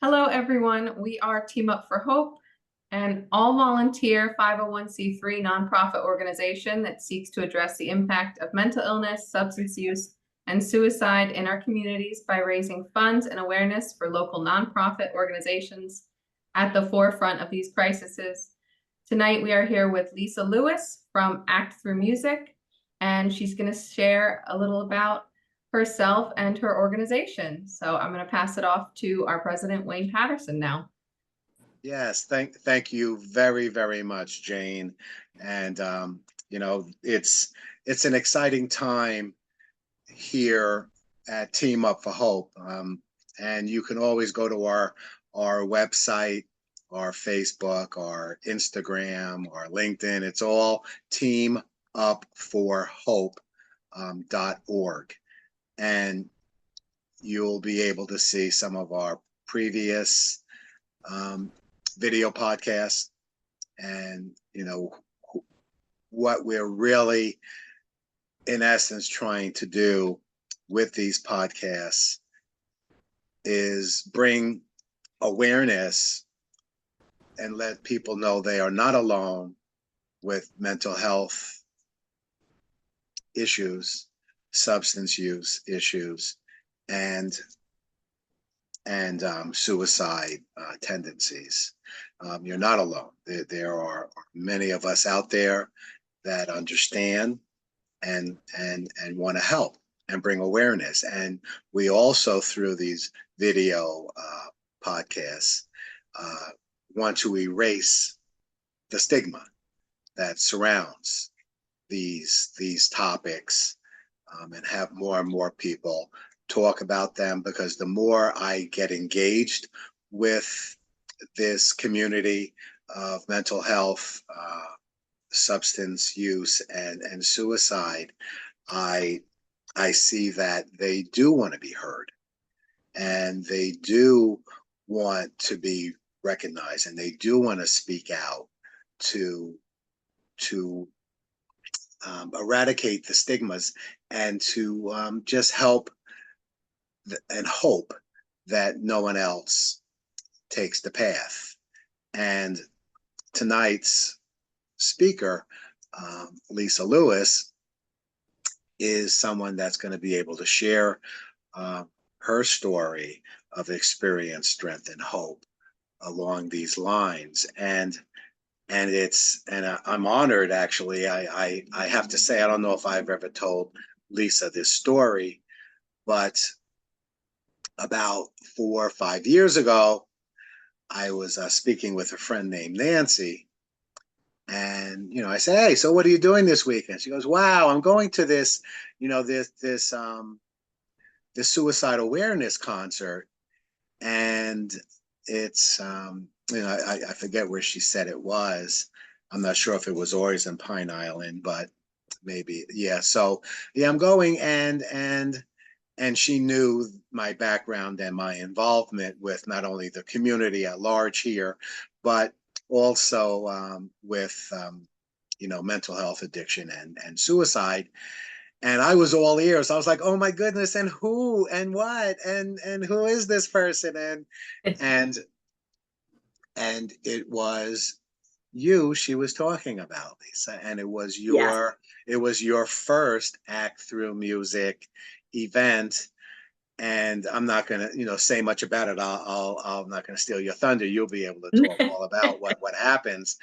Hello, everyone. We are Team Up for Hope, an all-volunteer 501c3 nonprofit organization that seeks to address the impact of mental illness, substance use, and suicide in our communities by raising funds and awareness for local nonprofit organizations at the forefront of these crises. Tonight, we are here with Lisa Lewis from Act Through Music, and she's going to share a little about herself and her organization. So I'm going to pass it off to our president, Wayne Patterson, now. Yes, thank you very, very much, Jane. And it's an exciting time here at Team Up for Hope. And you can always go to our website, our Facebook, our Instagram, our LinkedIn. It's all teamupforhope.org. And you'll be able to see some of our previous video podcasts, and what we're really in essence trying to do with these podcasts is bring awareness and let people know they are not alone with mental health issues, substance use issues, and suicide tendencies. You're not alone. There are many of us out there that understand and want to help and bring awareness. And we also, through these video podcasts, want to erase the stigma that surrounds these topics, and have more and more people talk about them, because the more I get engaged with this community of mental health, substance use, and suicide, I see that they do want to be heard, and they do want to be recognized, and they do want to speak out to eradicate the stigmas, and to just help and hope that no one else takes the path. And tonight's speaker, Lisa Lewis, is someone that's going to be able to share her story of experience, strength, and hope along these lines. And I'm honored, actually. I have to say, I don't know if I've ever told Lisa this story, but about 4 or 5 years ago, I was speaking with a friend named Nancy, and I said, "Hey, so what are you doing this weekend?" She goes, "Wow, I'm going to this, this suicide awareness concert, and it's I forget where she said it was. I'm not sure if it was always in Pine Island, but maybe, yeah. So yeah, I'm going." And she knew my background and my involvement with not only the community at large here, but also with mental health, addiction, and suicide. And I was all ears. I was like, "Oh my goodness! And who and what and who is this person?" And it was you she was talking about, Lisa, and Yes. it was your first Act Through Music event. And I'm not going to say much about it. I'm not going to steal your thunder. You'll be able to talk all about what happens.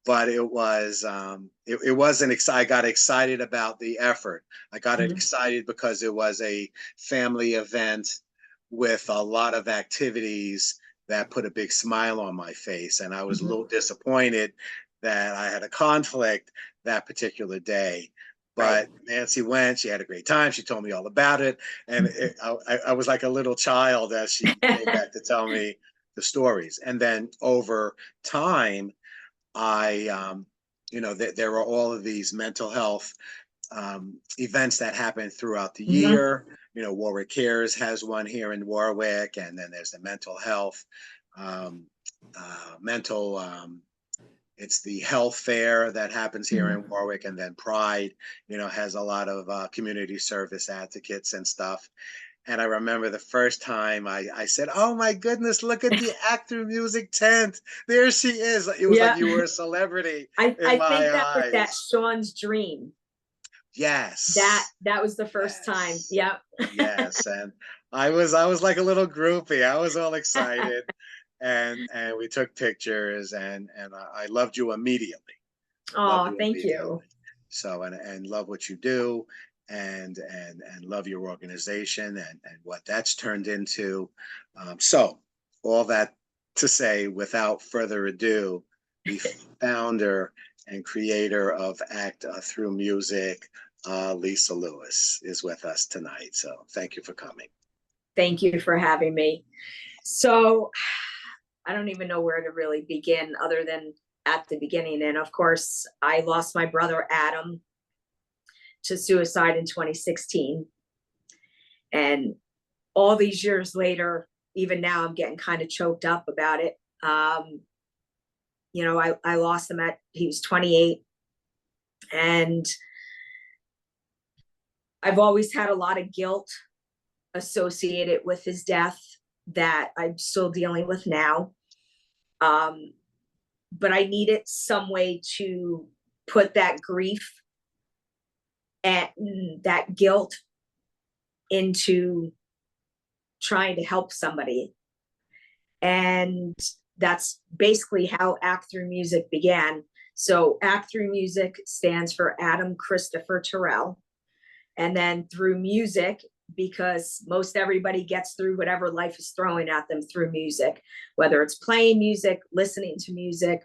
But it was it wasn't I got excited about the effort. I got excited because it was a family event with a lot of activities that put a big smile on my face. And I was a little disappointed that I had a conflict that particular day. But Nancy went. She had a great time. She told me all about it, and I was like a little child as she came back to tell me the stories. And then over time, there are all of these mental health events that happen throughout the year. Warwick Cares has one here in Warwick, and then there's the mental health, it's the health fair that happens here in Warwick, and then Pride, has a lot of community service advocates and stuff. And I remember the first time I said, "Oh my goodness, look at the Act Through Music tent. There she is." It was like Yeah. you were a celebrity in I my think that was that eyes. Sean's dream. Yes. That was the first time. Yes. Yep. Yes. And I was like a little groupie. I was all excited. And we took pictures and I loved you immediately. Loved Oh, you thank immediately. you. So and love what you do and love your organization and what that's turned into. So all that to say, without further ado, the founder and creator of Act Through Music, Lisa Lewis, is with us tonight. So thank you for coming. Thank you for having me. So I don't even know where to really begin other than at the beginning. And of course, I lost my brother Adam to suicide in 2016. And all these years later, even now, I'm getting kind of choked up about it. I lost him he was 28. And I've always had a lot of guilt associated with his death that I'm still dealing with now. But I needed some way to put that grief and that guilt into trying to help somebody. And that's basically how Act Through Music began. So Act Through Music stands for Adam Christopher Turell. And then through music, because most everybody gets through whatever life is throwing at them through music, whether it's playing music, listening to music.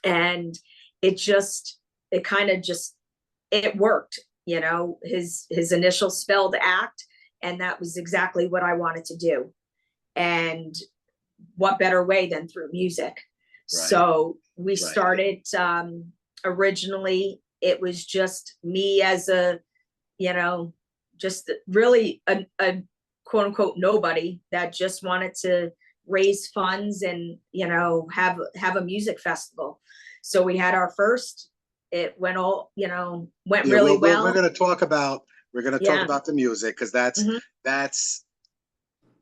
And it worked. His initial spelled ACT, and that was exactly what I wanted to do. And what better way than through music? Right. So we started, originally it was just me as just really a quote unquote nobody that just wanted to raise funds and have a music festival. So we had our first. It went really well. We're going to talk about the music, because that's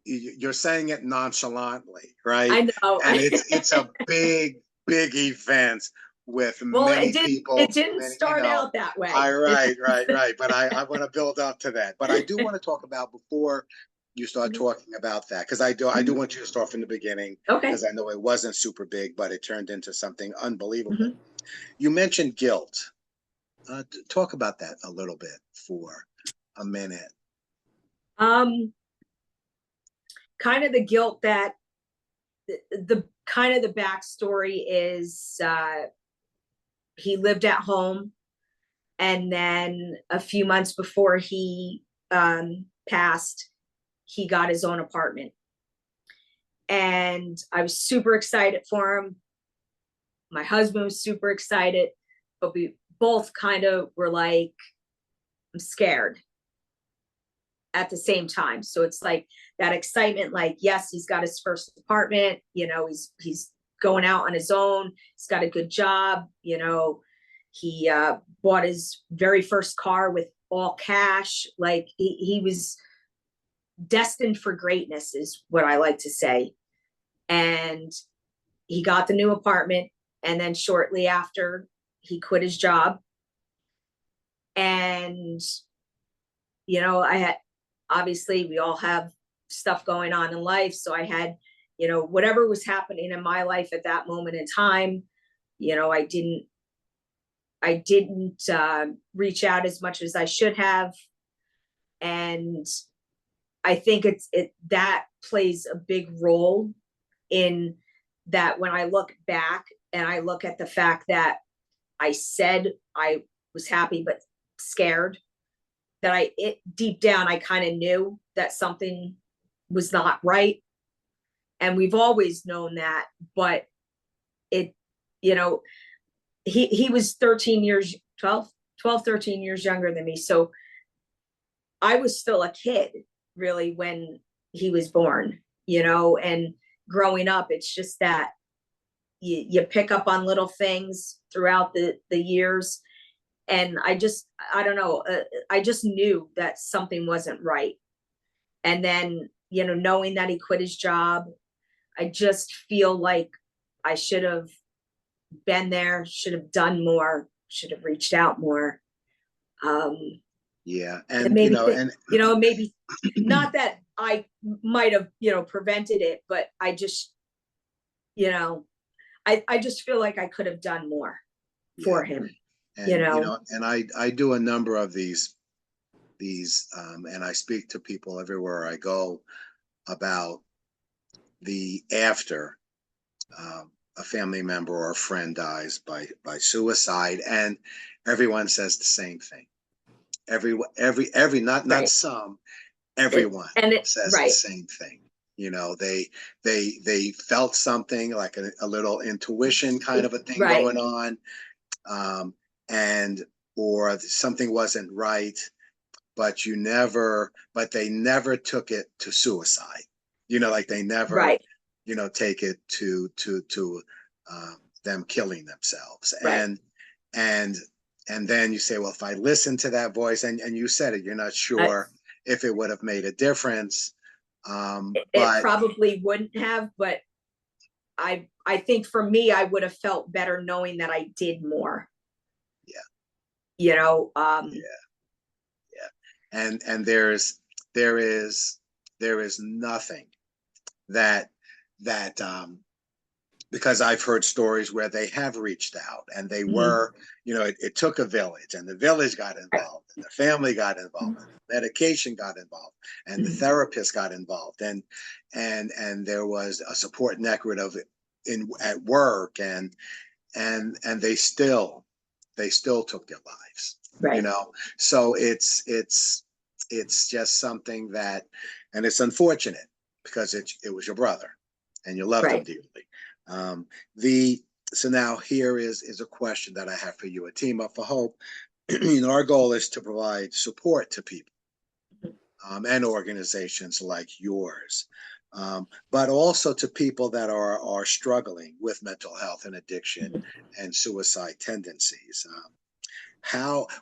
you're saying it nonchalantly, right? I know. And it's a big event with many people. It didn't start out that way. Right. But I want to build up to that. But I do want to talk about, before you start talking about that, because I do want you to start from the beginning. Okay. Because I know it wasn't super big, but it turned into something unbelievable. You mentioned guilt. Talk about that a little bit for a minute. Kind of the guilt that the backstory is, he lived at home, and then a few months before he passed, he got his own apartment. And I was super excited for him. My husband was super excited, but we both kind of were like, I'm scared at the same time. So it's like that excitement, like, yes, he's got his first apartment, he's going out on his own, he's got a good job, he bought his very first car with all cash. Like he was destined for greatness, is what I like to say. And he got the new apartment, and then shortly after, he quit his job. And I had, obviously we all have stuff going on in life, so I had whatever was happening in my life at that moment in time, I didn't reach out as much as I should have. And I think that plays a big role in that. When I look back and I look at the fact that I said I was happy but scared, that deep down I kind of knew that something was not right. And we've always known that, but he was 13 years younger than me. So I was still a kid really when he was born, and growing up, it's just that you pick up on little things throughout the years. And I don't know, I just knew that something wasn't right. And then, you know, knowing that he quit his job, I just feel like I should have been there, should have done more, should have reached out more. Yeah. And And, maybe, and you know, maybe not that I might have, you know, prevented it, but I just, you know, I just feel like I could have done more for him, and, you know. and I do a number of these, and I speak to people everywhere I go about the after a family member or a friend dies by suicide, and everyone says the same thing. Every not Right. some, everyone says the same thing. You know, they felt something like a little intuition kind of a thing going on, and or something wasn't right, but they never took it to suicide. You know, like they never, you know, take it to them killing themselves. And then you say, well, if I listen to that voice, and you said it, you're not sure if it would have made a difference. It But probably wouldn't have, but I think for me, I would have felt better knowing that I did more. Yeah. You know, and there is nothing that because I've heard stories where they have reached out and they were, you know, it took a village, and the village got involved, and the family got involved, and the medication got involved, and the therapist got involved, and there was a support network of at work, and they still took their lives, you know. So it's just something that, and it's unfortunate because it was your brother and you loved him dearly. So now here is a question that I have for you. A Team Up for Hope, you know, our goal is to provide support to people and organizations like yours, but also to people that are struggling with mental health and addiction and suicide tendencies.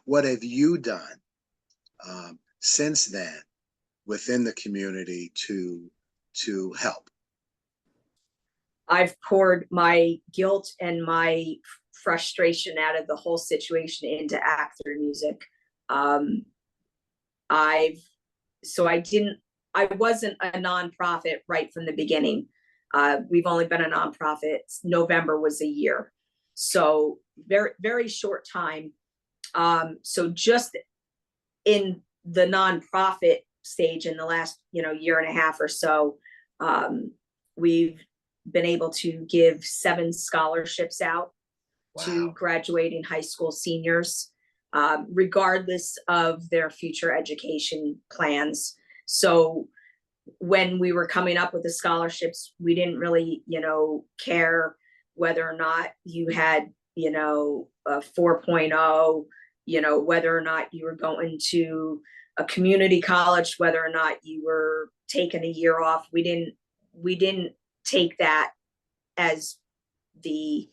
What have you done since then within the community to help? I've poured my guilt and my frustration out of the whole situation into act through music. I wasn't a nonprofit right from the beginning. We've only been a nonprofit. November was a year. So very, very short time. So just in the nonprofit stage in the last, you know, year and a half or so, we've been able to give 7 scholarships out to graduating high school seniors, regardless of their future education plans. So when we were coming up with the scholarships, we didn't really, you know, care whether or not you had, you know, a 4.0, you know, whether or not you were going to a community college, whether or not you were taking a year off. We didn't take that as the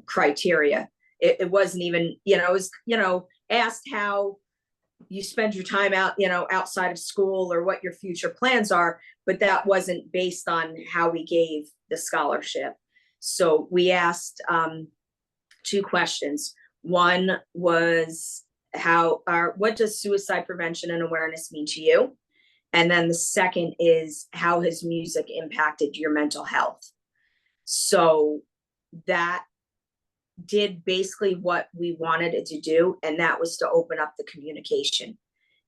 criteria. It wasn't even, you know, it was, you know, asked how you spend your time out, you know, outside of school or what your future plans are, but that wasn't based on how we gave the scholarship. So we asked 2 questions. One was what does suicide prevention and awareness mean to you? And then the second is, how has music impacted your mental health? So that did basically what we wanted it to do, and that was to open up the communication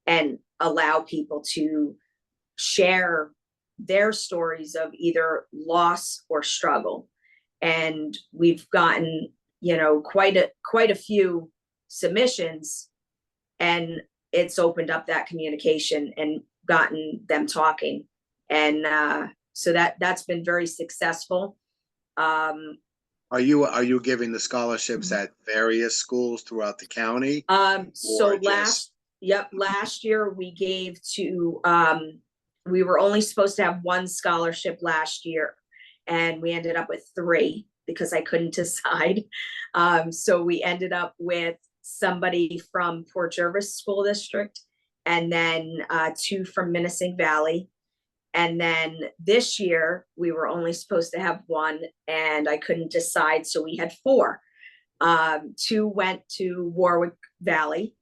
and allow people to share their stories of either loss or struggle. And we've gotten, you know, quite a few submissions, and it's opened up that communication and gotten them talking. And so that's been very successful. Are you giving the scholarships at various schools throughout the county? So last year we gave to, we were only supposed to have 1 scholarship last year, and we ended up with 3 because I couldn't decide. So we ended up with somebody from Port Jervis School District and then 2 from Menacing Valley. And then this year we were only supposed to have 1, and I couldn't decide, so we had 4. 2 went to Warwick Valley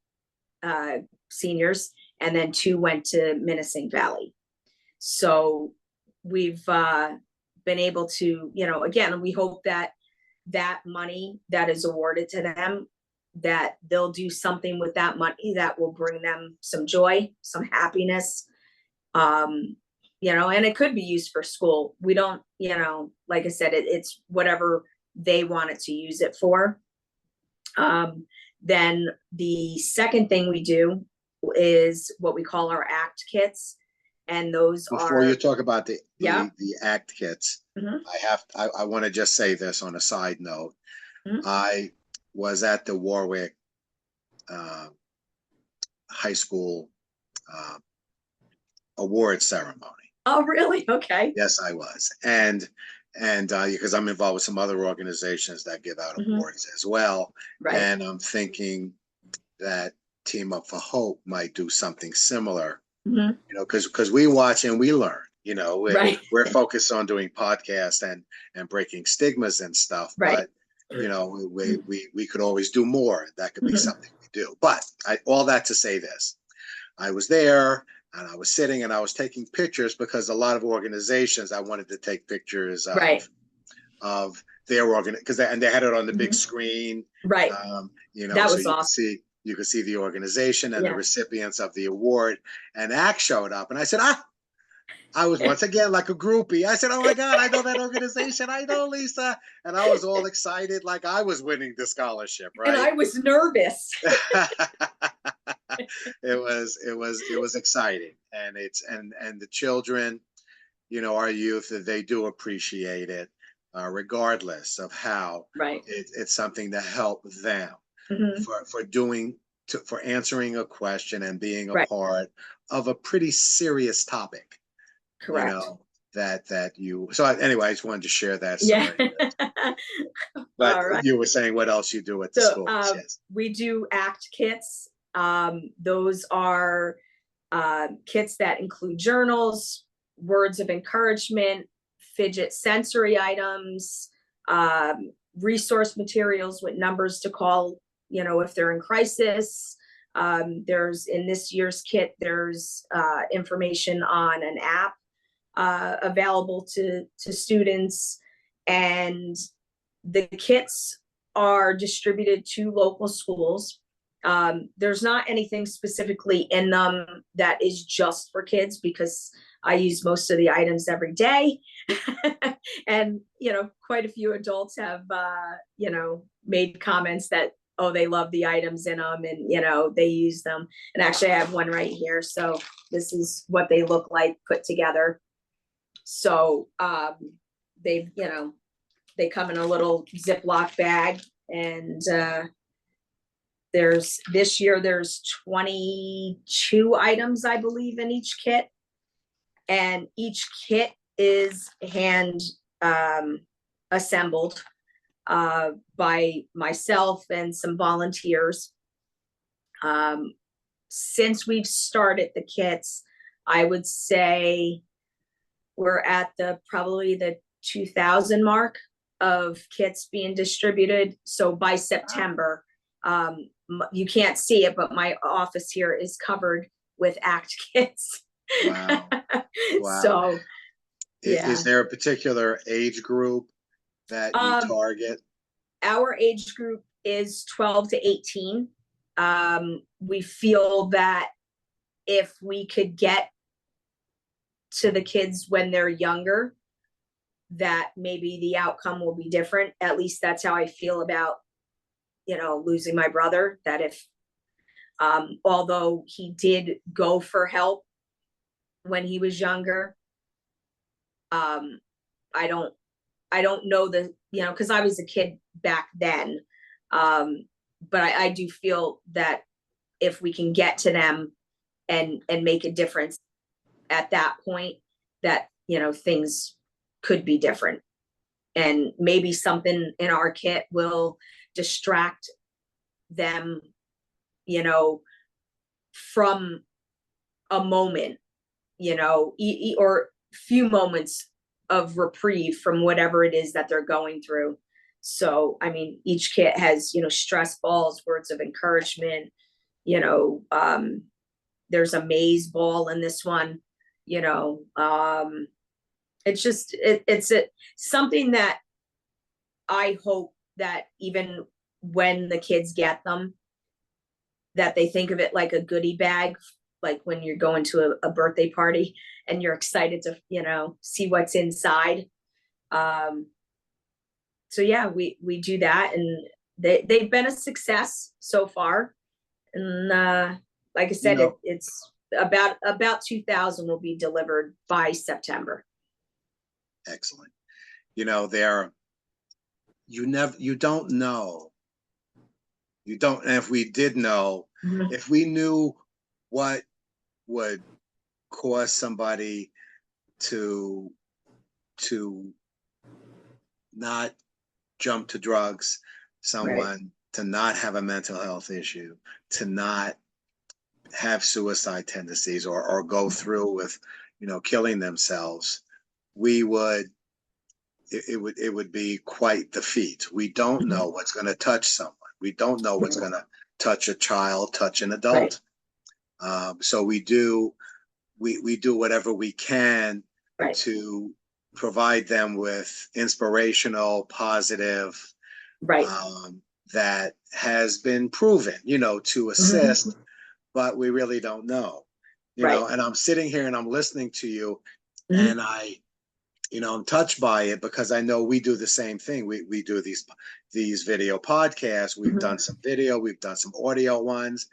seniors, and then 2 went to Menacing Valley. So we've been able to, again, we hope that that money that is awarded to them, that they'll do something with that money that will bring them some joy, some happiness. And it could be used for school. We don't, like I said, it's whatever they wanted to use it for. Then the second thing we do is what we call our ACT kits. And those Before you talk about the ACT kits, Mhm. I want to just say this on a side note. Mhm. I was at the Warwick high school award ceremony. Oh, really? Okay. Yes, I was. And because I'm involved with some other organizations that give out Mhm. awards as well. Right. And I'm thinking that Team Up for Hope might do something similar, Mhm. because we watch and we learn, Right. we're focused on doing podcasts and breaking stigmas and stuff. Right. But, we could always do more. That could be Mhm. something we do. But all that to say this, I was there and I was sitting and I was taking pictures because a lot of organizations, I wanted to take pictures of, Right. of their and they had it on the big Mhm. screen. Right. That So was awesome. you could see the organization and the Yeah. recipients of the award, and ACT showed up and I said, I was once again like a groupie. I said, oh my God, I know that organization. I know Lisa. And I was all excited, like I was winning the scholarship, And right? I was nervous. It was exciting. And and the children, our youth, they do appreciate it, regardless of how. Right. It's something to help them Mhm. for answering a question and being a Right. part of a pretty serious topic. Correct. So anyway, I just wanted to share that Yeah. story. But All right. you were saying what else you do at the So schools? Yes. we do ACT kits. Those are kits that include journals, words of encouragement, fidget sensory items, resource materials with numbers to call, if they're in crisis. There's, in this year's kit, there's information on an app available to students, and the kits are distributed to local schools. There's not anything specifically in them that is just for kids, because I use most of the items every day. And, quite a few adults have, made comments that, oh, they love the items in them, and, they use them. And actually I have one right here. So this is what they look like put together. So they come in a little Ziploc bag, and this year there's 22 items, I believe, in each kit, and each kit is hand assembled by myself and some volunteers. Since we've started the kits, I would say we're at probably the 2,000 mark of kits being distributed. So by September, you can't see it, but my office here is covered with ACT kits. Wow. Wow. So, yeah. Is there a particular age group that you target? Our age group is 12 to 18. We feel that if we could get to the kids when they're younger, that maybe the outcome will be different. At least that's how I feel about, losing my brother. That if, although he did go for help when he was younger, I don't know because I was a kid back then. But I do feel that if we can get to them and make a difference at that point, that, things could be different. And maybe something in our kit will distract them, from a moment, you know, or few moments of reprieve from whatever it is that they're going through. So, I mean, each kit has, you know, stress balls, words of encouragement, you know, there's a maze ball in this one, you know, it's just, it's something that I hope that even when the kids get them, that they think of it like a goodie bag, like when you're going to a birthday party and you're excited to, you know, see what's inside. So yeah, we do that, and they've been a success so far. And like I said, know, it's about 2,000 will be delivered by September. excellent. You know, you don't know. You don't, and if we did know, Mhm. if we knew what would cause somebody to not jump to drugs, someone to not have a mental health issue, to not have suicide tendencies, or go through with, you know, killing themselves, we would, it would be quite the feat. We don't know what's going to touch someone. We don't know what's going to touch a child, touch an adult. So we do whatever we can to provide them with inspirational, positive, that has been proven, you know, to assist, but we really don't know, you know. And I'm sitting here and I'm listening to you, and you know, I'm touched by it, because I know we do the same thing. We do these video podcasts. We've done some video, we've done some audio ones,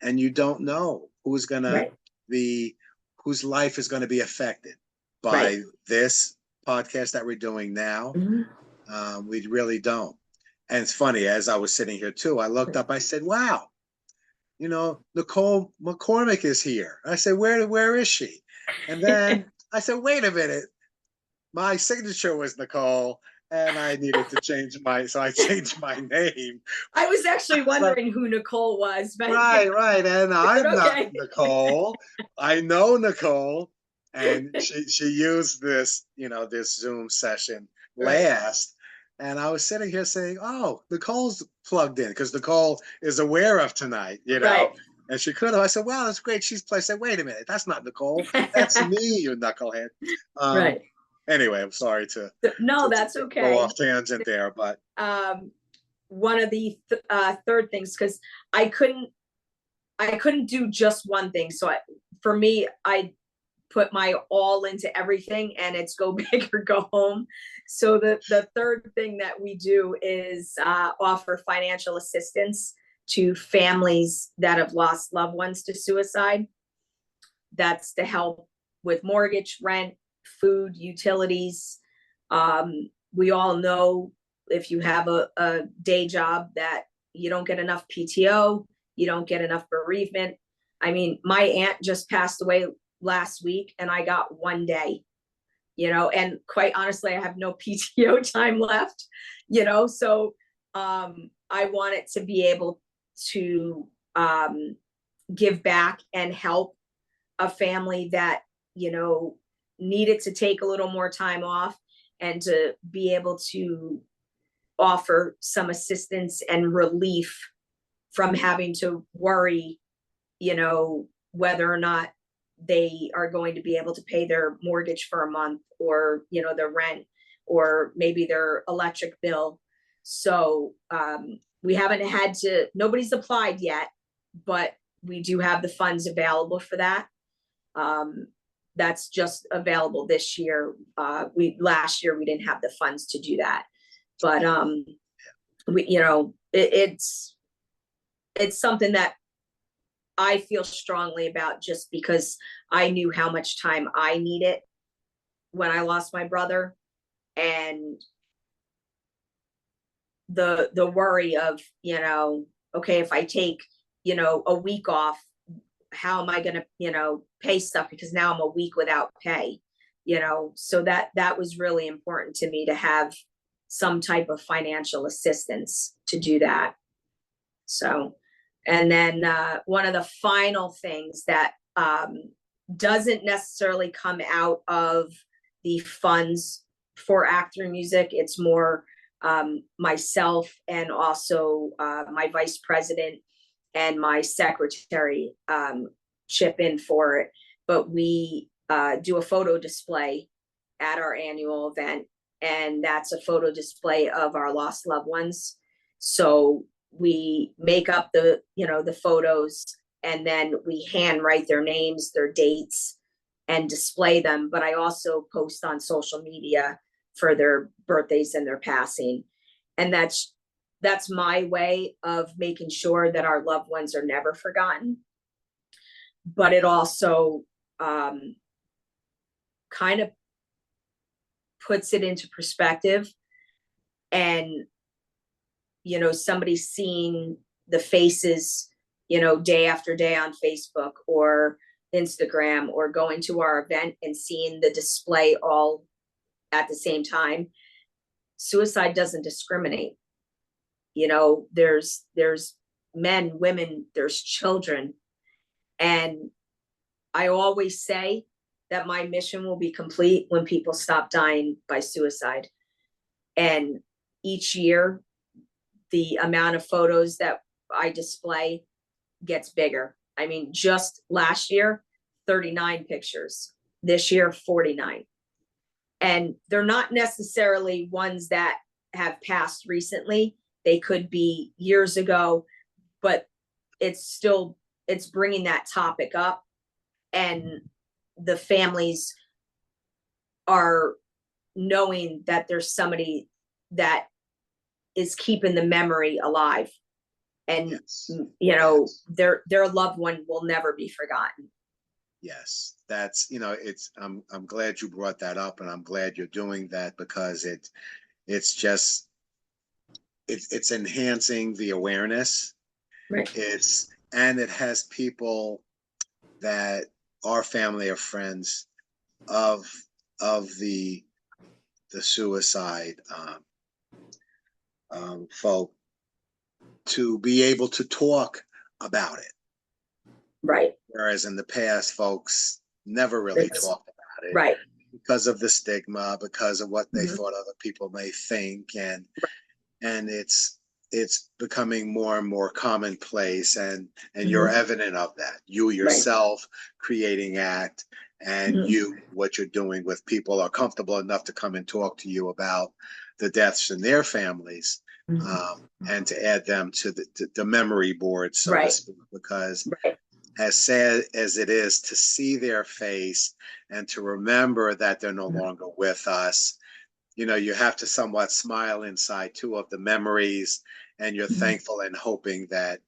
and you don't know who's gonna be, whose life is going to be affected by this podcast that we're doing now. We really don't. And it's funny, as I was sitting here too, I looked up, I said, wow, you know, Nicole McCormick is here. I said, where is she? And then I said, wait a minute, my signature was Nicole, and I needed to change so I changed my name. I was actually wondering who Nicole was. But right. And I'm not Nicole. I know Nicole. And she used this, you know, this Zoom session last. And I was sitting here saying, oh, Nicole's plugged in, because Nicole is aware of tonight, you know. And she could have. I said, wow, that's great. She's playing. I said, wait a minute, that's not Nicole. That's me, you knucklehead. Anyway, I'm sorry to that's okay. Go off tangent there, but one of the third things, because I couldn't do just one thing. So for me, I put my all into everything, and it's go big or go home. So the third thing that we do is offer financial assistance to families that have lost loved ones to suicide. That's to help with mortgage, rent, food, utilities. We all know, if you have a day job, that you don't get enough PTO, you don't get enough bereavement. I mean, my aunt just passed away last week, and I got 1 day, you know, and quite honestly, I have no PTO time left, you know. So I wanted to be able to give back and help a family that, you know, needed to take a little more time off, and to be able to offer some assistance and relief from having to worry, you know, whether or not they are going to be able to pay their mortgage for a month, or, you know, their rent, or maybe their electric bill. So we haven't had to, nobody's applied yet, but we do have the funds available for that. That's just available this year. Last year we didn't have the funds to do that, but we, you know, it's something that I feel strongly about, just because I knew how much time I needed when I lost my brother, and the worry of, you know, okay, if I take, you know, a week off, how am I going to, you know, pay stuff, because now I'm a week without pay, you know. So that was really important to me, to have some type of financial assistance to do that. So, and then one of the final things that doesn't necessarily come out of the funds for Act Through Music. It's more myself and also my vice president and my secretary chip in for it. But we do a photo display at our annual event, and that's a photo display of our lost loved ones. So we make up the photos, and then we handwrite their names, their dates, and display them. But I also post on social media for their birthdays and their passing. And that's my way of making sure that our loved ones are never forgotten. But it also kind of puts it into perspective. And, somebody seeing the faces, day after day on Facebook or Instagram, or going to our event and seeing the display all at the same time. Suicide doesn't discriminate. There's men, women, there's children. And I always say that my mission will be complete when people stop dying by suicide. And each year, the amount of photos that I display gets bigger. I mean, just last year, 39 pictures. This year, 49. And they're not necessarily ones that have passed recently. They could be years ago, but it's bringing that topic up. And the families are knowing that there's somebody that is keeping the memory alive. And, Yes. their loved one will never be forgotten. Yes, that's, I'm glad you brought that up, and I'm glad you're doing that, because it's enhancing the awareness. Right. And it has people that are family or friends of the suicide folk to be able to talk about it. Right. Whereas in the past, folks never really talked about it. Right. Because of the stigma, because of what they thought other people may think. And it's becoming more and more commonplace, and you're evident of that. You yourself creating ACT, and what you're doing with people are comfortable enough to come and talk to you about the deaths in their families, and to add them to the memory board, so to speak, because as sad as it is to see their face and to remember that they're no longer with us, you have to somewhat smile inside too of the memories, and you're thankful and hoping that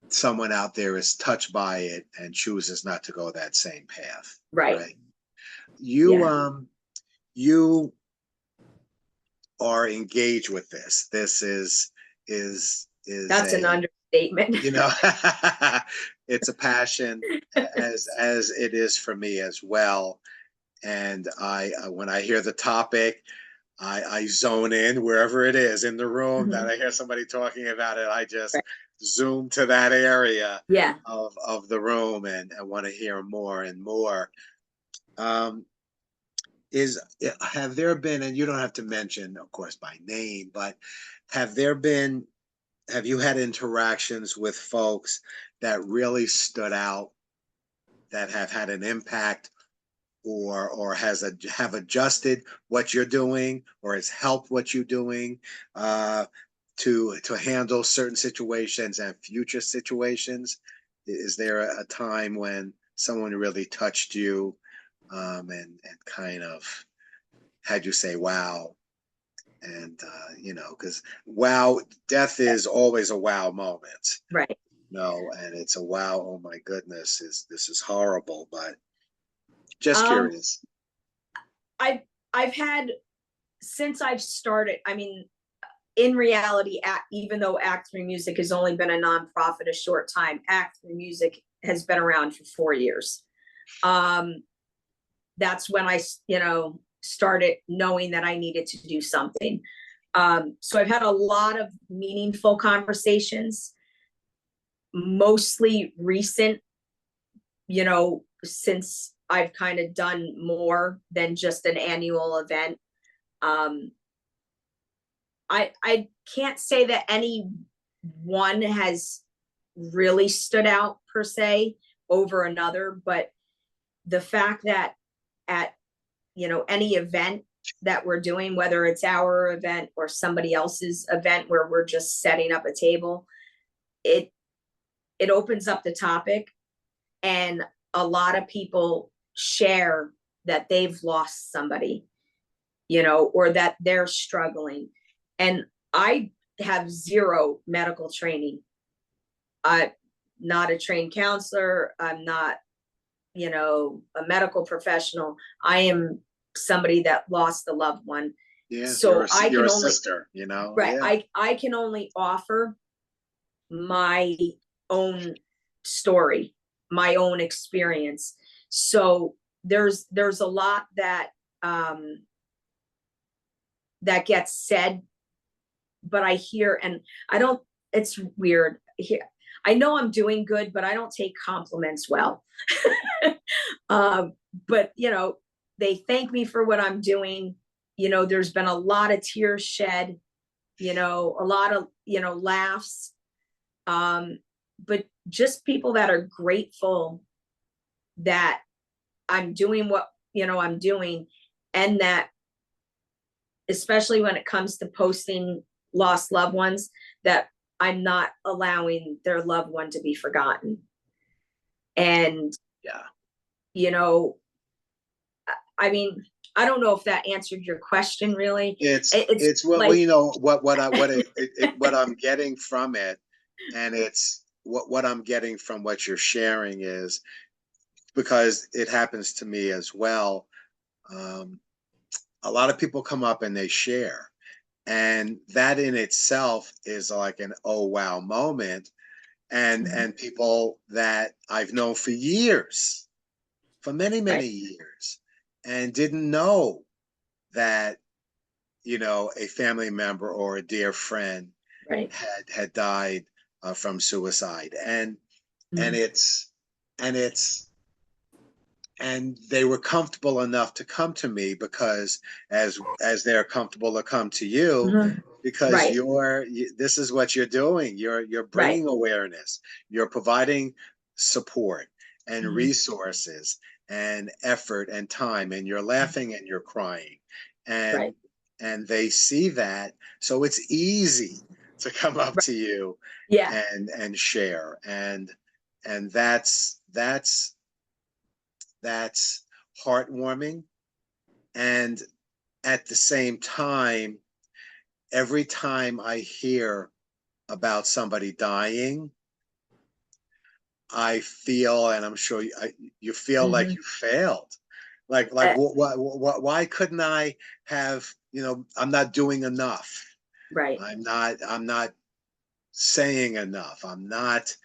someone out there is touched by it and chooses not to go that same path. Right. You are engaged with this. This is That's an understatement. It's a passion, as it is for me as well. And when I hear the topic, I zone in wherever it is in the room that I hear somebody talking about it. I just zoom to that area of the room, and I want to hear more and more. Have there been, and you don't have to mention, of course, by name, but have you had interactions with folks that really stood out, that have had an impact, or have adjusted what you're doing, or has helped what you're doing to handle certain situations and future situations? Is there a time when someone really touched you, and kind of had you say, wow? And because death is always a wow moment, Right. and it's a wow, oh my goodness, this is horrible. But just curious. I've had, since I've started, I mean, in reality, even though Act Through Music has only been a nonprofit a short time, Act Through Music has been around for 4 years. That's when I, started knowing that I needed to do something. So I've had a lot of meaningful conversations, mostly recent, you know, since I've kind of done more than just an annual event, I can't say that any one has really stood out per se over another, but the fact that at, you know, any event that we're doing, whether it's our event or somebody else's event where we're just setting up a table, it opens up the topic, and a lot of people share that they've lost somebody, you know, or that they're struggling. And I have zero medical training. I'm not a trained counselor. I'm not, you know, a medical professional. I am somebody that lost a loved one. Yeah, So I you're can a only, sister, you know? right. Yeah. I can only offer my own story, my own experience. So there's a lot that that gets said, but I hear, and I don't, it's weird here. I know I'm doing good, but I don't take compliments well. But you know, they thank me for what I'm doing. You know, there's been a lot of tears shed, you know, a lot of, you know, laughs. But just people that are grateful that I'm doing what, you know, I'm doing, and that especially when it comes to posting lost loved ones, that I'm not allowing their loved one to be forgotten. And, Yeah. you know, I mean, I don't know if that answered your question really. It's what, like, well, you know, what I'm getting from it, and it's what I'm getting from what you're sharing is, because it happens to me as well. A lot of people come up and they share, and that in itself is like an oh wow moment. And people that I've known for years, for many right, years, and didn't know that, you know, a family member or a dear friend right. had died from suicide. And Mhm. it's and it's and they were comfortable enough to come to me, because as they're comfortable to come to you, Mhm. because Right, this is what you're doing. You're right. bringing awareness, you're providing support and Mhm. resources and effort and time, and you're laughing and you're crying, Right, and they see that, so it's easy to come up right. to you Yeah, and share. And that's heartwarming. And at the same time, every time I hear about somebody dying, I feel, and I'm sure you feel like mhm. you failed. Like Uh, why couldn't I have, you know, I'm not doing enough. right. I'm not saying enough. I'm not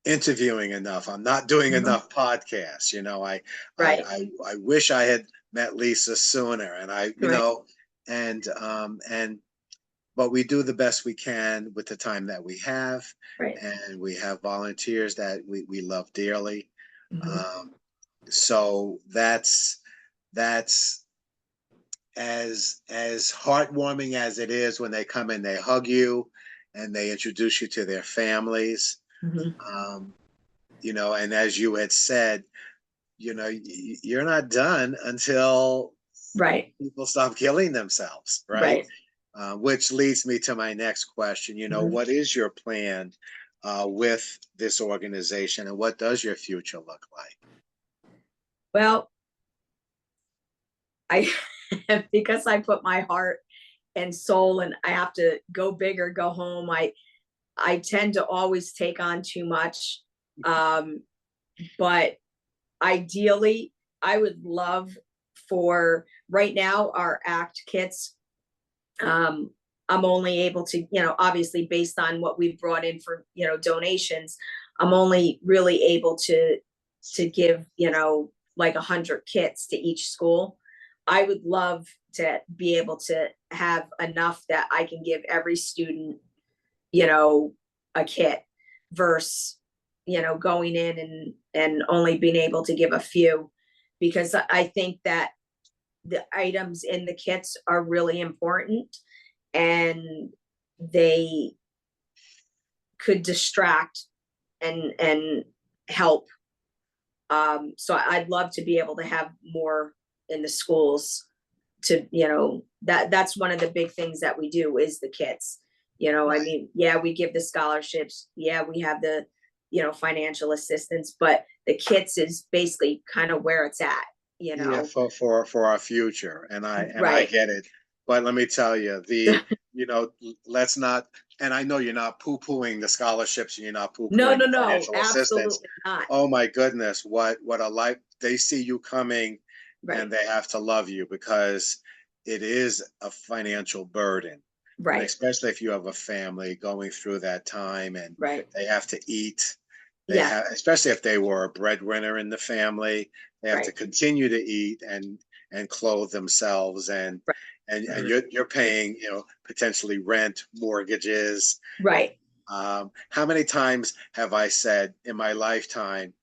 interviewing enough. I'm not doing Mhm. enough podcasts. You know, Right, I wish I had met Lisa sooner. And you right, know, and but we do the best we can with the time that we have, right. and we have volunteers that we love dearly. Mhm. Um, so that's as heartwarming as it is when they come and they hug you and they introduce you to their families. Mhm. Um, you know, and as you had said, you know, you're not done until Right, people stop killing themselves, right? right. Which leads me to my next question. You know, Mhm. what is your plan with this organization, and what does your future look like? Well, I because I put my heart and soul, and I have to go big or go home. I tend to always take on too much. Um, but ideally, I would love for right now our ACT kits. Um, I'm only able to, you know, obviously based on what we've brought in for, you know, donations, I'm only really able to give, you know, like 100 kits to each school. I would love to be able to have enough that I can give every student, you know, a kit versus, you know, going in and and only being able to give a few, because I think that the items in the kits are really important, and they could distract and help. So I'd love to be able to have more in the schools to, that's one of the big things that we do is the kits. I Right. mean, yeah, we give the scholarships. Yeah, we have the, financial assistance, but the kits is basically kind of where it's at, Yeah, for our future, and I Right. get it. But let me tell you, let's not. And I know you're not poo-pooing the scholarships, and you're not No, poo-pooing no, the no, financial assistance. absolutely not. Oh my goodness, what a life they see you coming, Right, and they have to love you because it is a financial burden, and right, especially if you have a family going through that time, and right. they have to eat. They Yeah, have, especially if they were a breadwinner in the family, they have to right, continue to eat and clothe themselves, right, and you're paying, potentially rent, mortgages. right, How many times have I said in my lifetime,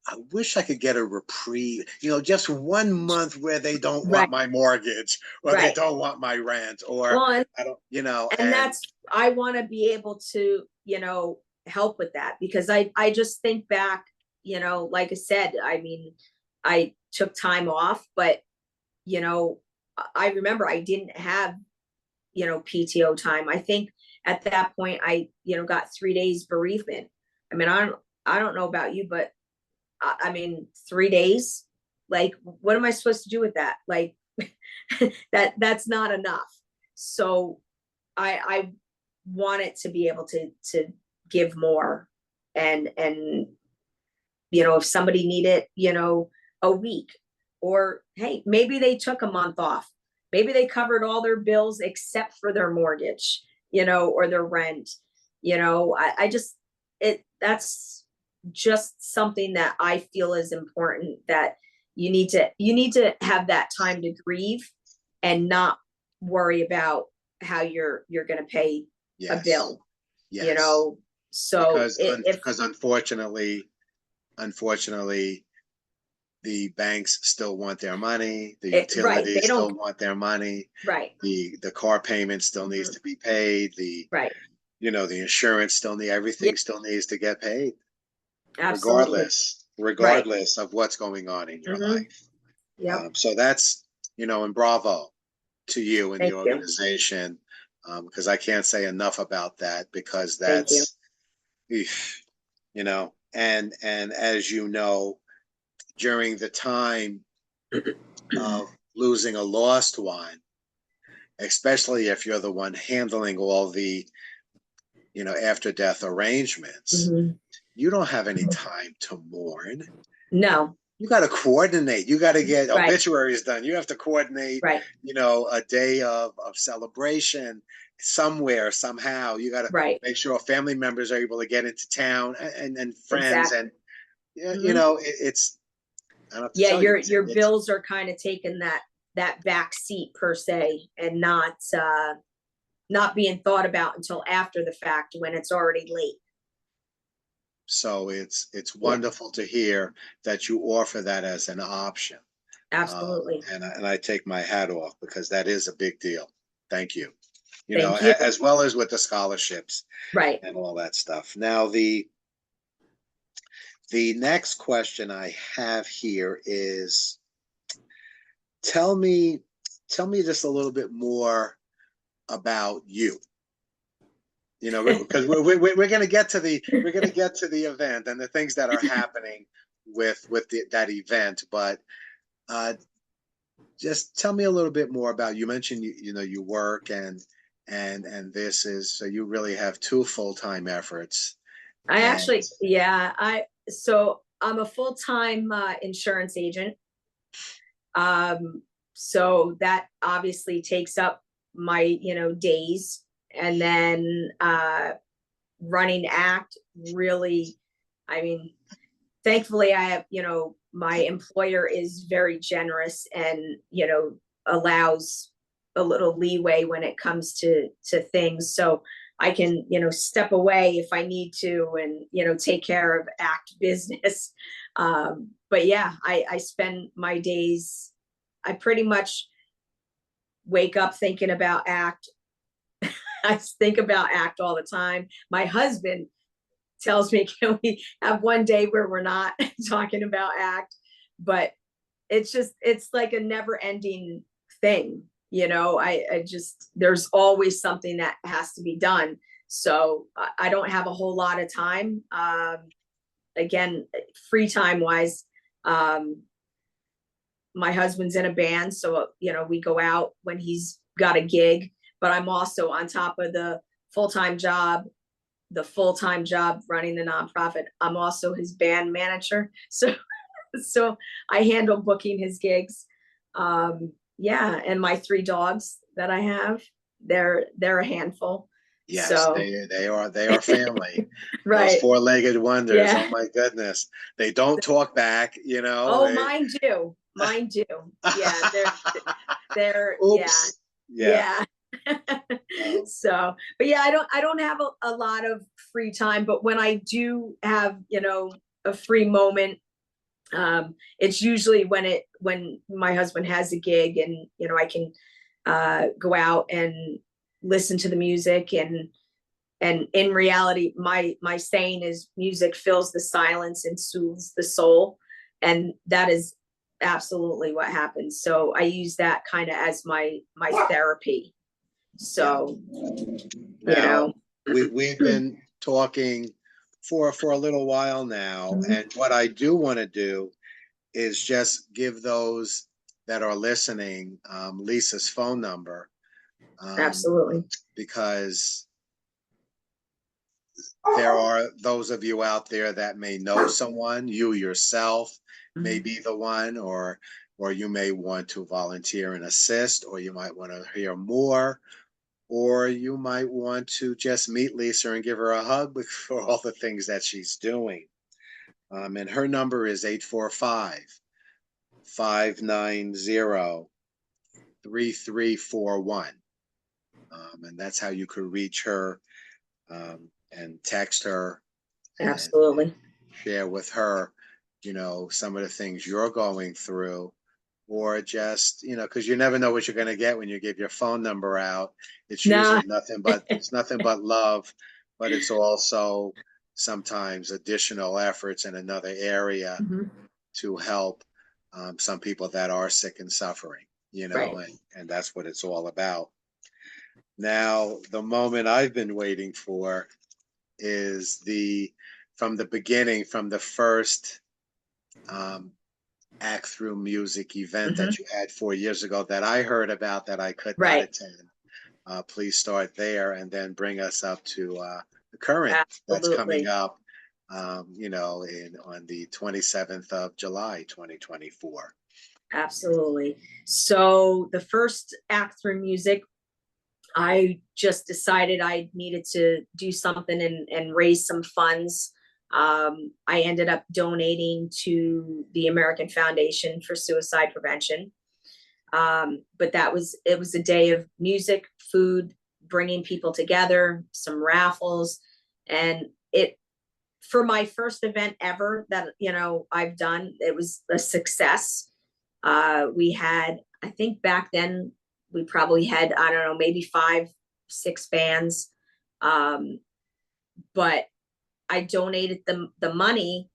I wish I could get a reprieve, just 1 month where they don't right, want my mortgage, or they right. don't want my rent, or Well, I don't, and and I want to be able to, help with that, because I just think back, like I said, I mean, I took time off, but, I remember I didn't have, PTO time. I think at that point I, got 3 days bereavement. I mean, I don't know about you, but I mean, 3 days, like, what am I supposed to do with that? Like, that's not enough. So I want it to be able to give more, and if somebody needed, a week, or hey, maybe they took a month off, maybe they covered all their bills except for their mortgage, or their rent. I just, that's just something that I feel is important, that you need to have that time to grieve and not worry about how you're going to pay a yes, bill, yes, so if because unfortunately, the banks still want their money, the right, they utilities don't, still want their money, right, the car payment still needs Mhm. to be paid, Right, the insurance yeah, everything still needs to get paid, absolutely, regardless right, of what's going on in your hmm, life. yep, So that's, and bravo to you and the thank you, organization, because I can't say enough about that, because thank you, that's, and as you know, during the time of losing a lost one, especially if you're the one handling all the, after death arrangements, Mhm. you don't have any time to mourn. No, You got to coordinate. You got to get right, obituaries done. You have to coordinate, right, a day of celebration somewhere, somehow. You got to right, make sure family members are able to get into town, and friends. exactly. And, Hmm. it's, I don't have to Yeah, tell you, your it's bills are kind of taking that back seat per se, and not being thought about until after the fact when it's already late. so it's Yeah, wonderful to hear that you offer that as an option. absolutely. And I take my hat off, because that is a big deal. Thank you. Thank you. As well as with the scholarships Right. and all that stuff. Now, the next question I have here is, tell me just a little bit more about you. Because we're going to get to the event and the things that are happening with that event, but just tell me a little bit more about, you mentioned you work, and this is, so you really have two full-time efforts. I And actually, yeah, so I'm a full-time insurance agent. So that obviously takes up my, days. And then running ACT really, I mean, thankfully I have, my employer is very generous, and, allows a little leeway when it comes to things. So I can, step away if I need to and, take care of ACT business. But yeah, I spend my days, I pretty much wake up thinking about ACT. I think about ACT all the time. My husband tells me, can we have one day where we're not talking about ACT? But it's like a never ending thing. I just, there's always something that has to be done. So I don't have a whole lot of time. Again, free time wise, my husband's in a band, so we go out when he's got a gig, but I'm also on top of the full-time job running the nonprofit. I'm also his band manager. So I handle booking his gigs. Yeah, and my 3 dogs that I have, they're a handful. Yes, So they are family. right. Those 4-legged wonders. Yeah. Oh my goodness. They don't talk back, Oh, they- mine do. Mine do. Yeah, they're Oops. yeah. Oh. So, but yeah, I don't have a lot of free time, but when I do have, a free moment, it's usually when my husband has a gig and, I can go out and listen to the music, and in reality, my saying is music fills the silence and soothes the soul. And that is absolutely what happens. So I use that kind of as my therapy. So, Now, we've been talking for a little while now, Mhm. and what I do want to do is just give those that are listening Lisa's phone number, Absolutely. because there are those of you out there that may know someone, you yourself may be the one, or you may want to volunteer and assist, or you might want to hear more, or you might want to just meet Lisa and give her a hug for all the things that she's doing. And her number is 845-590-3341. And that's how you could reach her, and text her and Absolutely. share with her, some of the things you're going through, or just, because you never know what you're going to get when you give your phone number out. It's Nah. usually nothing but love, but it's also sometimes additional efforts in another area Mhm. to help some people that are sick and suffering, Right. and that's what it's all about. Now, the moment I've been waiting for is from the beginning, from the first Act Through Music event Mhm. that you had 4 years ago that I heard about that I could not Right. attend. Please start there and then bring us up to the current that's coming Absolutely. up, on the 27th of July, 2024. Absolutely. So the first Act Through Music, I just decided I needed to do something and raise some funds. I ended up donating to the American Foundation for Suicide Prevention. But it was a day of music, food, bringing people together, some raffles, and for my first event ever that I've done, it was a success. We had, I think back then we probably had, I don't know, maybe 5-6 bands. But I donated the money,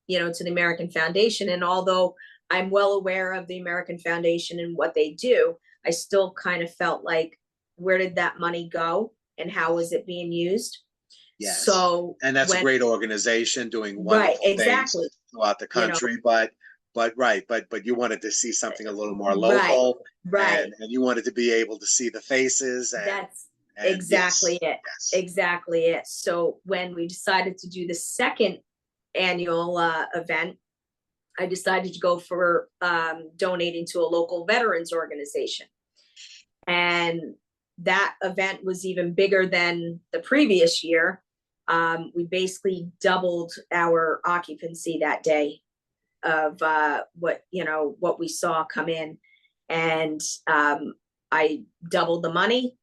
to the American Foundation. And although I'm well aware of the American Foundation and what they do, I still kind of felt like, where did that money go and how was it being used? Yes. So, and that's a great organization doing wonderful things throughout the country, but you wanted to see something a little more local, right. And you wanted to be able to see the faces, That's and exactly it. yes. Exactly it. So when we decided to do the second annual event, I decided to go for donating to a local veterans organization. And that event was even bigger than the previous year. We basically doubled our occupancy that day of what we saw come in. And I doubled the money.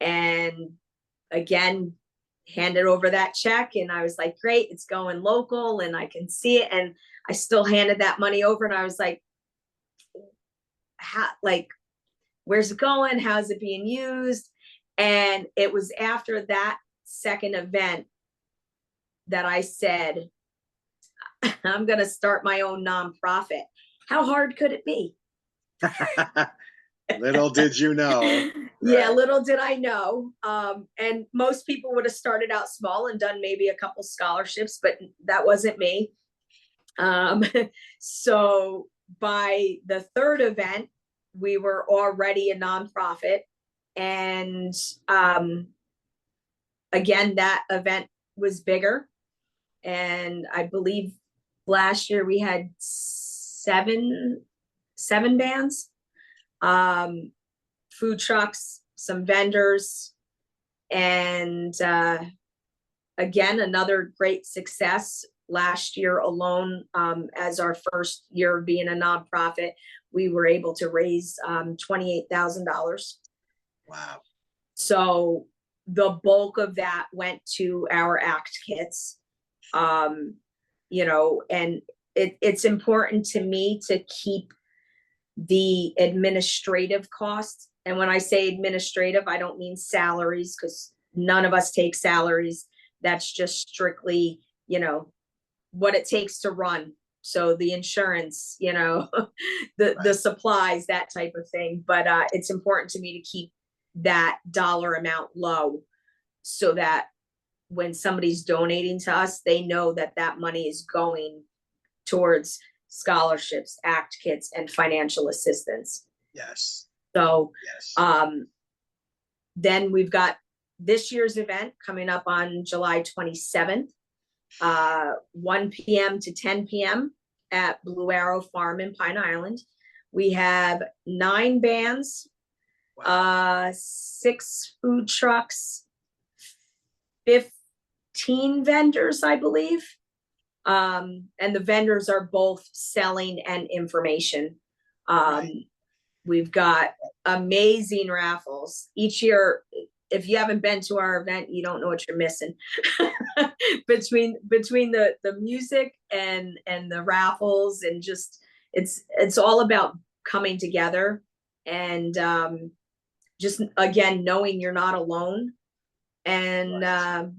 And again, handed over that check, and I was like, great, it's going local and I can see it. And I still handed that money over, and I was like, how, like, where's it going? How's it being used? And it was after that second event that I said, I'm going to start my own nonprofit. How hard could it be? Little did you know. Yeah, Right. little did I know. And most people would have started out small and done maybe a couple scholarships, but that wasn't me. So by the third event, we were already a nonprofit. And again, that event was bigger. And I believe last year we had seven bands, food trucks, some vendors, and again, another great success. Last year alone, as our first year of being a nonprofit, we were able to raise $28,000. Wow. So the bulk of that went to our ACT kits. You know, and it's important to me to keep the administrative costs. And when I say administrative, I don't mean salaries, because none of us take salaries. That's just strictly, you know, what it takes to run. So the insurance, you know, the supplies, that type of thing. But it's important to me to keep that dollar amount low, so that when somebody's donating to us, they know that that money is going towards scholarships, ACT kits, and financial assistance. Yes. So Yes. then we've got this year's event coming up on July 27th, 1 p.m. to 10 p.m. at Blue Arrow Farm in Pine Island. We have 9 bands, 6 food trucks, 15 vendors, I believe. And the vendors are both selling and information. We've got amazing raffles each year. If you haven't been to our event, you don't know what you're missing. between the music and the raffles, and just it's all about coming together, and just again knowing you're not alone. And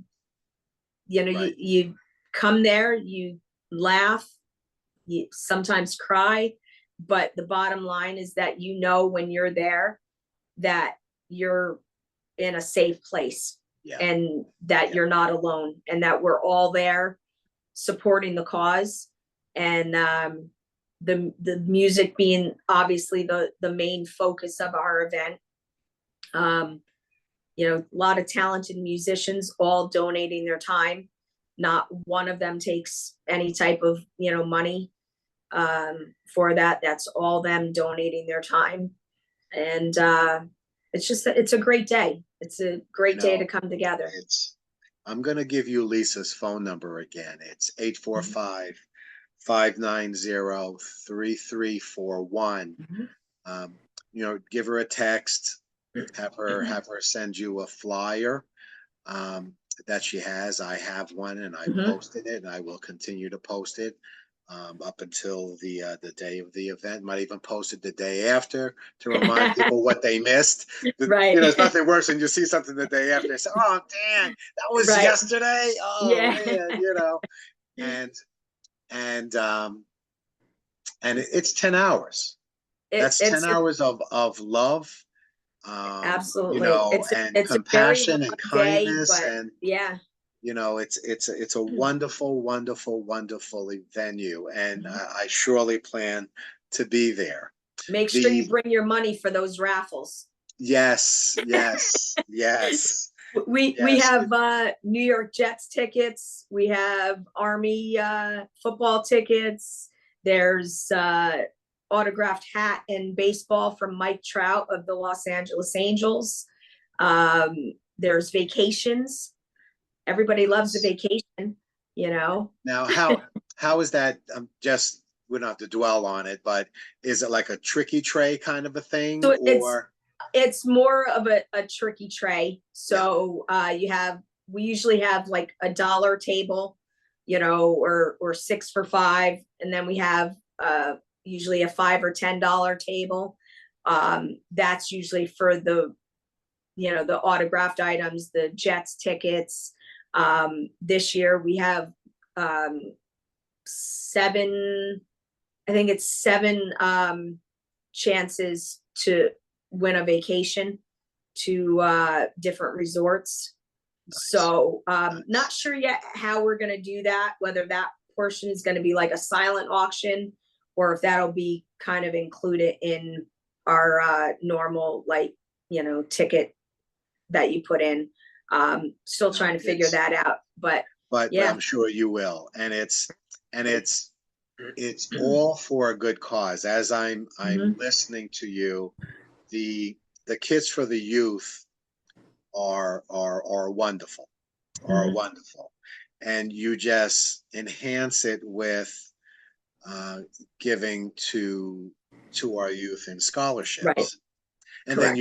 you know, you come there, you laugh, you sometimes cry, but the bottom line is that, you know, when you're there, that you're in a safe place, and that you're not alone, and that we're all there supporting the cause. And the music being obviously the main focus of our event. You know, a lot of talented musicians all donating their time. Not one of them takes any type of, you know, money for that. That's all them donating their time. And it's just, it's a great day. It's a great day to come together. I'm going to give you Lisa's phone number again. It's 845-590-3341. You know, give her a text, have her send you a flyer that she has. I have one, and I posted it, and I will continue to post it up until the day of the event. Might even post it the day after to remind people what they missed. Right. You know, it's nothing worse than you see something the day after. They say, "Oh, damn, that was yesterday." Oh man, you know, and it's 10 hours. That's 10 hours of love. Absolutely. You know, it's compassion and kindness, and you know, it's a wonderful, wonderful, wonderful venue, and I surely plan to be there. Make sure you bring your money for those raffles. Yes, yes, yes. We have New York Jets tickets. We have Army football tickets. There's autographed hat and baseball from Mike Trout of the Los Angeles Angels. There's vacations. Everybody loves a vacation, you know. Now, how is that? Just, we don't have to dwell on it, but is it like a tricky tray kind of a thing? So or It's more of a tricky tray. So we usually have like a dollar table, or 6 for $5. And then we have usually a $5 or $10 table. That's usually for the autographed items, the Jets tickets. This year we have 7, I think it's 7 chances to win a vacation to different resorts. Nice. So not sure yet how we're going to do that, whether that portion is going to be like a silent auction or if that'll be kind of included in our normal ticket that you put in. Still trying to figure that out, but yeah. I'm sure you will. And it's all for a good cause. As I'm listening to you, the Kids for the Youth are wonderful, wonderful. And you just enhance it with giving to our youth in scholarships. Right. And Correct.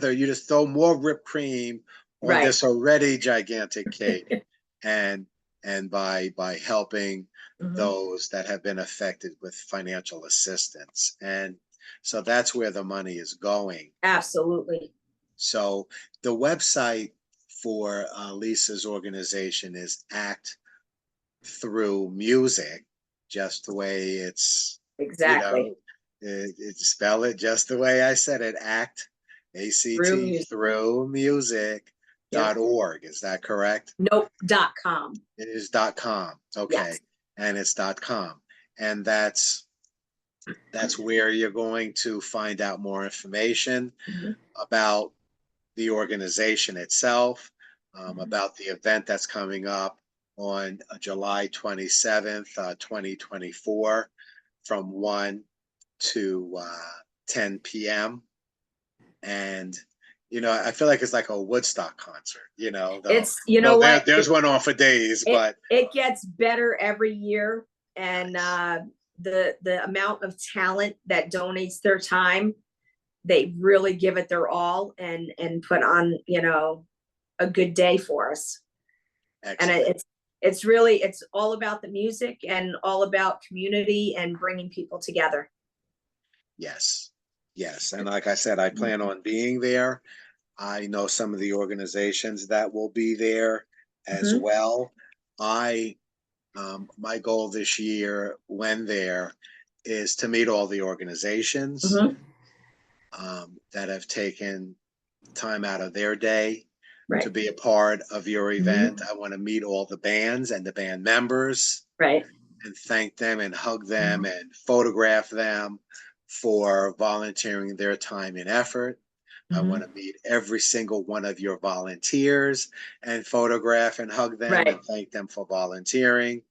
then you just throw more whipped cream on this already gigantic cake. and by helping those that have been affected with financial assistance. And so that's where the money is going. Absolutely. So the website for Lisa's organization is Act Through Music, just the way it's exactly. Spell it just the way I said it. Act, ACT, through music.org. Is that correct? Nope. .com. It is .com. Okay. Yes. And it's .com. And that's where you're going to find out more information about the organization itself, about the event that's coming up on July 27th, 2024, from 1 to 10 p.m. And I feel like it's like a Woodstock concert, It's what? There's one on for days, but it gets better every year. And the amount of talent that donates their time, they really give it their all and put on, a good day for us. Excellent. And it's all about the music and all about community and bringing people together. Yes. And like I said, I plan on being there. I know some of the organizations that will be there as well. My goal this year when there is to meet all the organizations that have taken time out of their day to be a part of your event. I want to meet all the bands and the band members, and thank them and hug them and photograph them for volunteering their time and effort. I want to meet every single one of your volunteers and photograph and hug them and thank them for volunteering.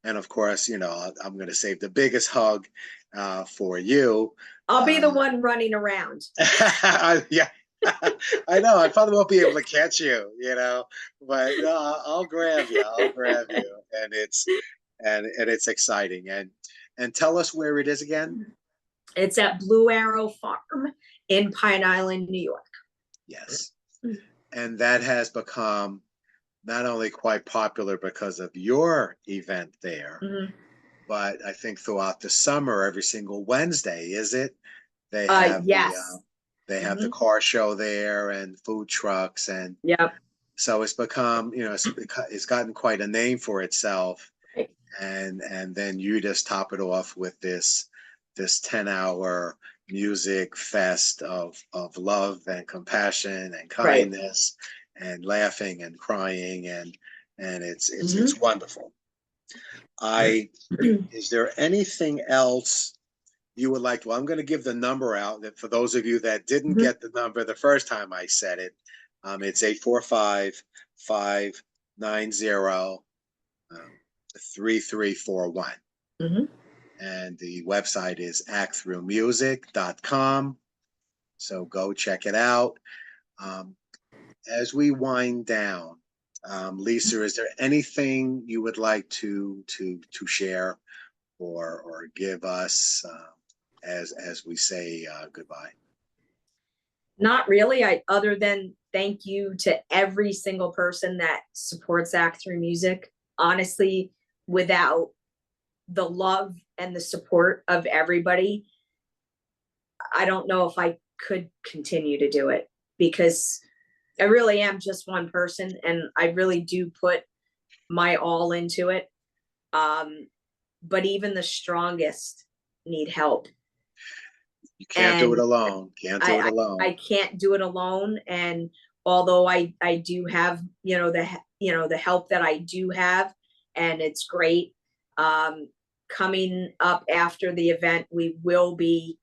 And of course, I'm going to save the biggest hug for you. I'll be the one running around. Yeah. I know. I probably won't be able to catch you, but I'll grab you. And it's exciting. And tell us where it is again. It's at Blue Arrow Farm in Pine Island, New York. Yes. And that has become not only quite popular because of your event there, but I think throughout the summer, every single Wednesday, is it? They have they have the car show there and food trucks and so it's become, it's gotten quite a name for itself. And then you just top it off with this 10-hour music fest of love and compassion and kindness and laughing and crying and it's wonderful. Is there anything else you would like to? Well, I'm going to give the number out that for those of you that didn't get the number the first time I said it, it's 845-590-3341. And the website is actthroughmusic.com. So go check it out. As we wind down, Lisa, is there anything you would like to share or give us as we say goodbye? Not really. Other than thank you to every single person that supports Act Through Music. Honestly, without the love and the support of everybody, I don't know if I could continue to do it, because I really am just one person and I really do put my all into it. But even the strongest need help. You can't do it And alone. Can't do it alone. I can't do it alone. And although I do have, the help that I do have, and it's great. Coming up after the event, we will be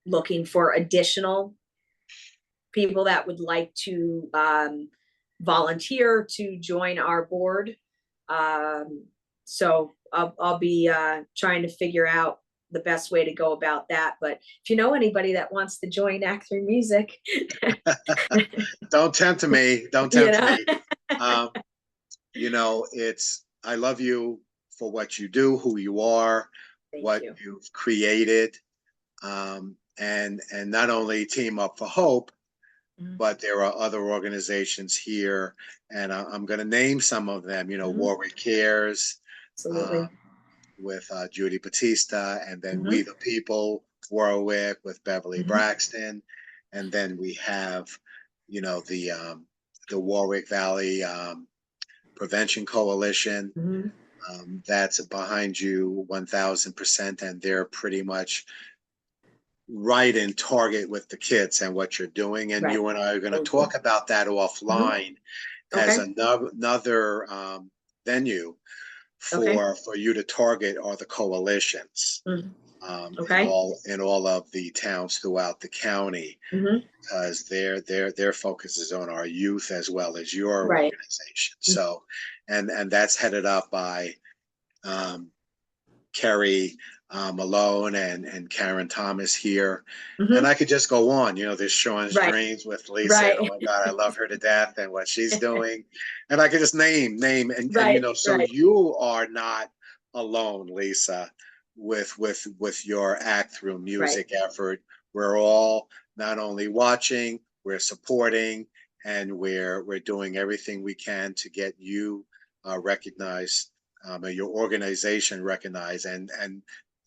looking for additional people that would like to volunteer to join our board. So I'll be trying to figure out the best way to go about that. But if you know anybody that wants to join Act Through Music, Don't tempt me. Don't tempt me. me. I love you for what you do, who you are, Thank what you. you've created. And not only Team Up for Hope, but there are other organizations here, and I'm going to name some of them. Warwick Cares, Absolutely. with Judy Batista, and then We Mhm. the People, Warwick with Beverly Mhm. Braxton, and then we have, the Warwick Valley Prevention Coalition. Mhm. That's behind you 1000%, and they're pretty much right in target with the kids and what you're doing. And Right. you and I are going to Thank you. talk about that offline as Okay. another venue Okay. for you to target are the coalitions Mhm. in Okay. all of the towns throughout the county, Mhm. because their focus is on our youth as well as your Right. organization. So, and that's headed up by Kerry Malone and Karen Thomas here. And Mhm. I could just go on. There's Sean's Right. Dreams with Lisa. Right. Oh my God, I love her to death and what she's doing. And I could just name and Right. so Right. you are not alone, Lisa, with your Act Through Music effort. We're all not only watching, we're supporting, and we're doing everything we can to get you recognized, your organization recognized, and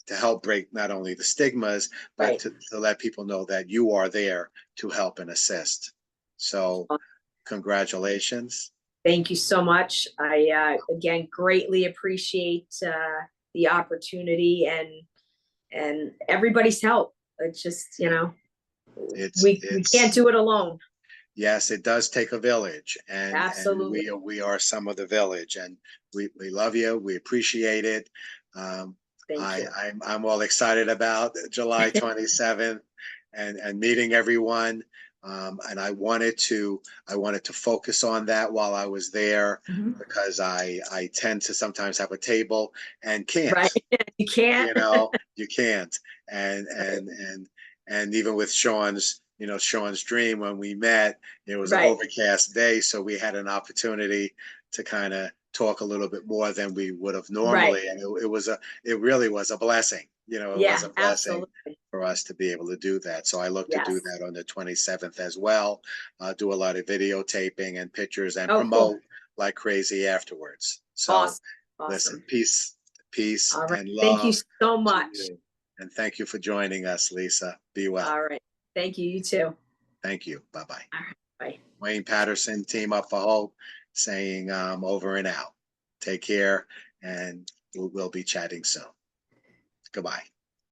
to help break not only the stigmas, but Right. to let people know that you are there to help and assist. So congratulations. Thank you so much. I again greatly appreciate the opportunity and everybody's help. It's just, we can't It's do it alone. Yes, it does take a village, and Absolutely. we are some of the village, and we love you. We appreciate it. Thank you. I'm all excited about July 27th and meeting everyone. And I wanted to focus on that while I was there, Mhm. because I tend to sometimes have a table and can't. Right. You can't. You can't. And even with Sean's Dream, when we met, it was an Right. overcast day, so we had an opportunity to kind of talk a little bit more than we would have normally. Right. And it really was a blessing. It was Yeah, a blessing absolutely. for us to be able to do that. So I look to do Yes. that on the 27th as well. Do a lot of videotaping and pictures and Oh, cool. promote like crazy afterwards. So Awesome. listen, Awesome. peace All right. and Thank you love so to much. you. And thank you for joining us, Lisa. Be well. All right. Thank you. You too. Thank you. Bye-bye. All right. Bye. Wayne Patterson, Team Up for Hope, saying over and out. Take care, and we'll be chatting soon. Goodbye.